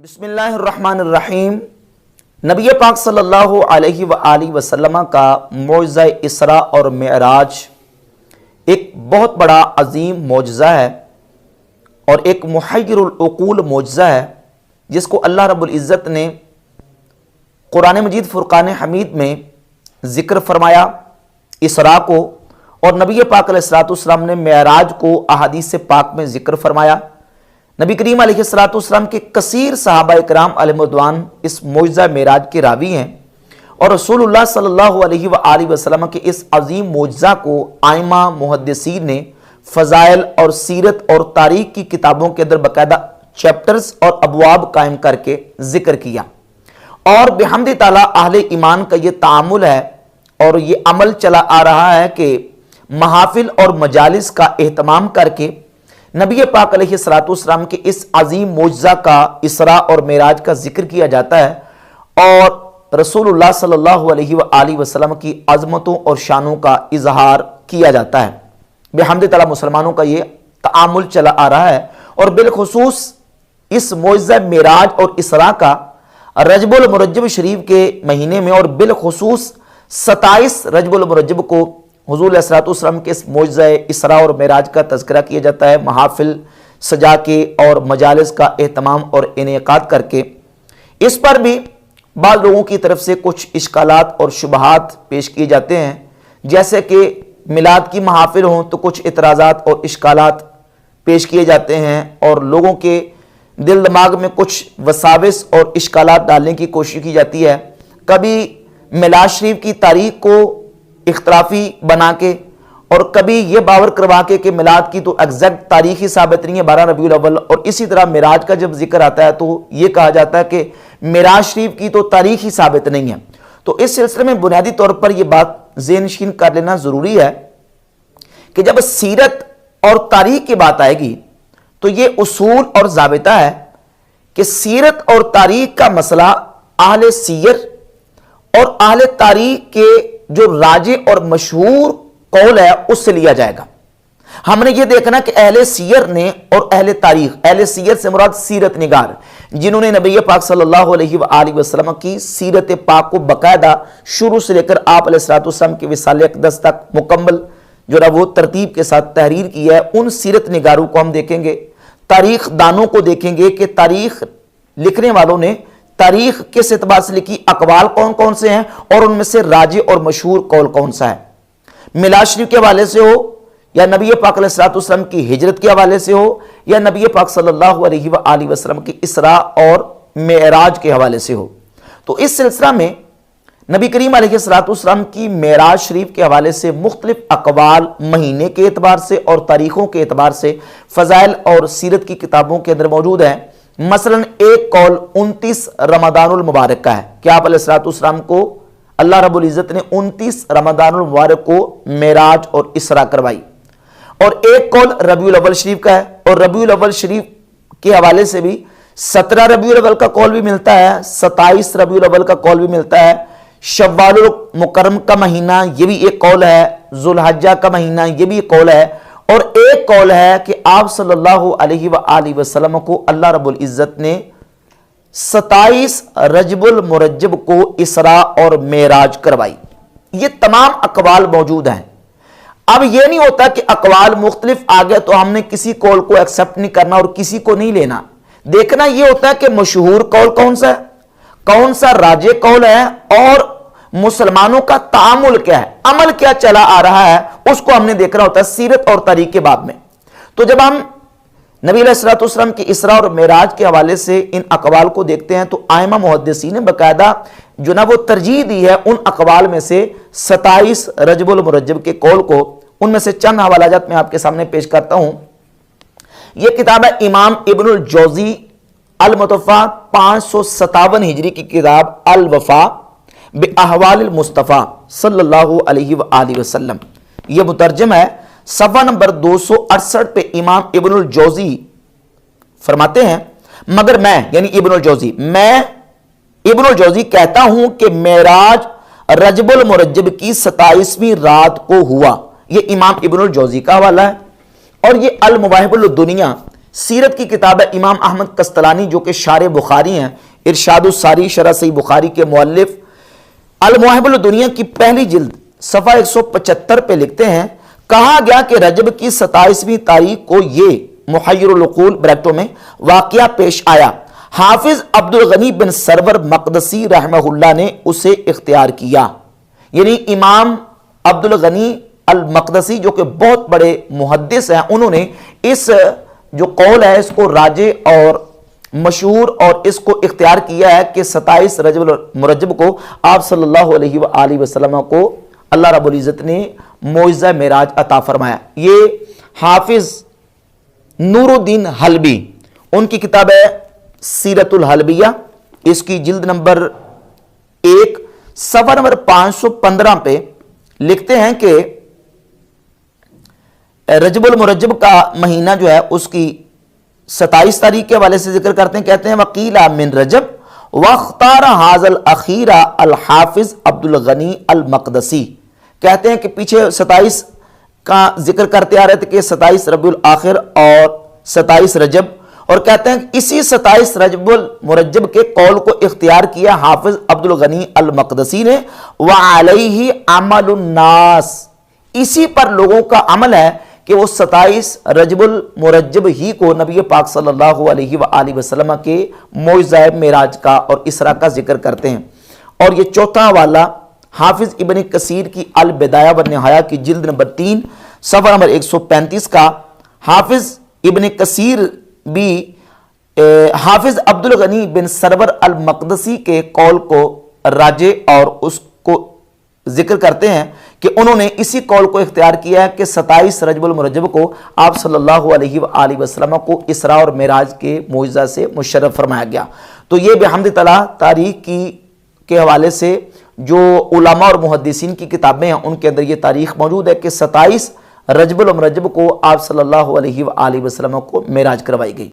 بسم اللہ الرحمن الرحیم۔ نبی پاک صلی اللہ علیہ وآلہ وسلم کا معجزہ اسراء اور معراج ایک بہت بڑا عظیم معجزہ ہے اور ایک محیر العقول معجزہ ہے، جس کو اللہ رب العزت نے قرآن مجید فرقان حمید میں ذکر فرمایا اسراء کو، اور نبی پاک علیہ السلام نے معراج کو احادیث پاک میں ذکر فرمایا۔ نبی کریم علیہ السلام کے کثیر صحابہ اکرام علیہ رضوان اس معجزہ معراج کے راوی ہیں، اور رسول اللہ صلی اللہ علیہ وآلہ وسلم کے اس عظیم معجزہ کو ائمہ محدثین نے فضائل اور سیرت اور تاریخ کی کتابوں کے اندر باقاعدہ چیپٹرز اور ابواب قائم کر کے ذکر کیا، اور بحمد تعالیٰ اہل ایمان کا یہ تعامل ہے اور یہ عمل چلا آ رہا ہے کہ محافل اور مجالس کا اہتمام کر کے نبی پاک علیہ السلام کے اس عظیم معجزہ کا اسراء اور معراج کا ذکر کیا جاتا ہے، اور رسول اللہ صلی اللہ علیہ وآلہ وسلم کی عظمتوں اور شانوں کا اظہار کیا جاتا ہے۔ بحمد تعالیٰ مسلمانوں کا یہ تعامل چلا آ رہا ہے، اور بالخصوص اس معجزہ معراج اور اسراء کا رجب المرجب شریف کے مہینے میں، اور بالخصوص 27 رجب المرجب کو حضور علیہ السلام کے اس معجزہ اسراء اور معراج کا تذکرہ کیا جاتا ہے، محافل سجا کے اور مجالس کا اہتمام اور انعقاد کر کے۔ اس پر بھی بعض لوگوں کی طرف سے کچھ اشکالات اور شبہات پیش کیے جاتے ہیں، جیسے کہ میلاد کی محافل ہوں تو کچھ اعتراضات اور اشکالات پیش کیے جاتے ہیں، اور لوگوں کے دل دماغ میں کچھ وساوس اور اشکالات ڈالنے کی کوشش کی جاتی ہے۔ کبھی میلاد شریف کی تاریخ کو اختلافی بنا کے، اور کبھی یہ باور کروا کے کہ میلاد کی تو ایگزیکٹ تاریخ ہی ثابت نہیں ہے 12 ربیع الاول، اور اسی طرح معراج کا جب ذکر آتا ہے تو یہ کہا جاتا ہے کہ معراج شریف کی تو تاریخ ہی ثابت نہیں ہے۔ تو اس سلسلے میں بنیادی طور پر یہ بات ذہن نشین کر لینا ضروری ہے کہ جب سیرت اور تاریخ کی بات آئے گی تو یہ اصول اور ضابطہ ہے کہ سیرت اور تاریخ کا مسئلہ اہل سیر اور اہل تاریخ کے جو راجع اور مشہور قول ہے اس سے لیا جائے گا۔ ہم نے یہ دیکھنا کہ اہل سیر نے اور اہل تاریخ، اہل سیر سے مراد سیرت نگار، جنہوں نے نبی پاک صلی اللہ علیہ وآلہ وسلم کی سیرت پاک کو باقاعدہ شروع سے لے کر آپ علیہ السلام کے وصال اقدس تک مکمل جو ہے وہ ترتیب کے ساتھ تحریر کی ہے، ان سیرت نگاروں کو ہم دیکھیں گے۔ تاریخ دانوں کو دیکھیں گے کہ تاریخ لکھنے والوں نے تاریخ کس اعتبار سے لکھی، اقوال کون کون سے ہیں، اور ان میں سے راجع اور مشہور قول کون سا ہے۔ میلاد شریف کے حوالے سے ہو، یا نبی پاک علیہ السلام کی ہجرت کے حوالے سے ہو، یا نبی پاک صلی اللہ علیہ وآلہ وسلم کی اسراء اور معراج کے حوالے سے ہو۔ تو اس سلسلہ میں نبی کریم علیہ السلام کی معراج شریف کے حوالے سے مختلف اقوال مہینے کے اعتبار سے اور تاریخوں کے اعتبار سے فضائل اور سیرت کی کتابوں کے اندر موجود ہیں۔ مثلا ایک قول 29 رمضان المبارک کا ہے کہ آپ علیہ السلام کو اللہ رب العزت نے 29 رمضان المبارک کو معراج اور اسراء کروائی، اور ایک قول ربیع الاول شریف کا ہے، اور ربیع الاول شریف کے حوالے سے بھی 17 ربیع الاول کا قول بھی ملتا ہے، 27 ربیع الاول کا قول بھی ملتا ہے، شوال المکرم کا مہینہ یہ بھی ایک قول ہے، ذو الحجہ کا مہینہ یہ بھی ایک قول ہے، اور ایک قول ہے کہ آپ صلی اللہ علیہ وآلہ وسلم کو اللہ رب العزت نے 27 رجب المرجب کو اسراء اور معراج کروائی۔ یہ تمام اقوال موجود ہیں۔ اب یہ نہیں ہوتا کہ اقوال مختلف آ گئے تو ہم نے کسی قول کو ایکسپٹ نہیں کرنا اور کسی کو نہیں لینا، دیکھنا یہ ہوتا ہے کہ مشہور قول کون سا ہے، کون سا راجع قول ہے، اور مسلمانوں کا تعامل کیا ہے، عمل کیا چلا آ رہا ہے، اس کو ہم نے دیکھنا ہوتا ہے سیرت اور تاریخ کے باب میں۔ تو جب ہم نبی علیہ السلام کی اسراء اور معراج کے حوالے سے ان اقوال کو دیکھتے ہیں تو ائمہ محدثین نے باقاعدہ جو نا وہ ترجیح دی ہے ان اقوال میں سے 27 رجب المرجب کے قول کو۔ ان میں سے چند حوالہ جات میں آپ کے سامنے پیش کرتا ہوں۔ یہ کتاب ہے امام ابن الجوزی المتوفیٰ 557 ہجری کی کتاب الوفا باحوال المصطفیٰ صلی اللہ علیہ وآلہ وسلم۔ یہ مترجم ہے، صفحہ نمبر 268 پہ امام ابن الجوزی فرماتے ہیں، مگر میں یعنی میں ابن الجوزی کہتا ہوں کہ معراج رجب المرجب کی 27ویں رات کو ہوا۔ یہ امام ابن الجوزی کا حوالہ ہے، اور یہ المواہب الدنیا سیرت کی کتاب ہے امام احمد قسطلانی جو کہ شارح بخاری ہیں، ارشاد الساری شرح صحیح بخاری کے مؤلف، المواہب الدنیا کی پہلی جلد صفحہ 175 پہ لکھتے ہیں، کہا گیا کہ رجب کی 27ویں تاریخ کو یہ محیر العقول بریکٹوں میں واقعہ پیش آیا، حافظ عبد الغنی بن سرور مقدسی رحمہ اللہ نے اسے اختیار کیا۔ یعنی امام عبد الغنی المقدسی جو کہ بہت بڑے محدث ہیں، انہوں نے اس جو قول ہے اس کو راجح اور مشہور اور اس کو اختیار کیا ہے کہ 27 رجب المرجب کو آپ صلی اللہ علیہ وآلہ وسلم کو اللہ رب العزت نے معجزہ معراج عطا فرمایا۔ یہ حافظ نور الدین حلبی، ان کی کتاب ہے سیرت الحلبیہ، اس کی جلد نمبر 1 صفحہ نمبر 515 پہ لکھتے ہیں کہ رجب المرجب کا مہینہ جو ہے اس کی 27 تاریخ کے حوالے سے ذکر کرتے ہیں، کہتے ہیں وقیلا من رجب واختار حاض الاخیر الحافظ عبد الغنی المقدسی، کہتے ہیں کہ پیچھے 27 کا ذکر کرتے آ رہے تھے کہ 27 ربیع الاخر اور 27 رجب، اور کہتے ہیں کہ اسی 27 رجب المرجب کے قول کو اختیار کیا حافظ عبد الغنی المقدسی نے، وعلیہ عمل الناس، اسی پر لوگوں کا عمل ہے کہ وہ 27 رجب المرجب ہی کو نبی پاک صلی اللہ علیہ وآلہ وسلم کے معجزہ معراج کا اور اسراء کا ذکر کرتے ہیں۔ اور یہ چوتھا حوالہ حافظ ابن کثیر کی البدایہ والنہایہ کی جلد نمبر 3 صفحہ نمبر 135 کا، حافظ ابن کثیر بھی حافظ عبد الغنی بن سرور المقدسی کے قول کو راجح اور اس کو ذکر کرتے ہیں کہ انہوں نے اسی قول کو اختیار کیا ہے کہ 27 رجب المرجب کو آپ صلی اللہ علیہ وآلہ وسلم کو اسراء اور معراج کے معجزہ سے مشرف فرمایا گیا۔ تو یہ بحمد تعالیٰ تاریخ کے حوالے سے جو علماء اور محدثین کی کتابیں ہیں ان کے اندر یہ تاریخ موجود ہے کہ 27 رجب المرجب کو آپ صلی اللہ علیہ وآلہ وسلم کو معراج کروائی گئی۔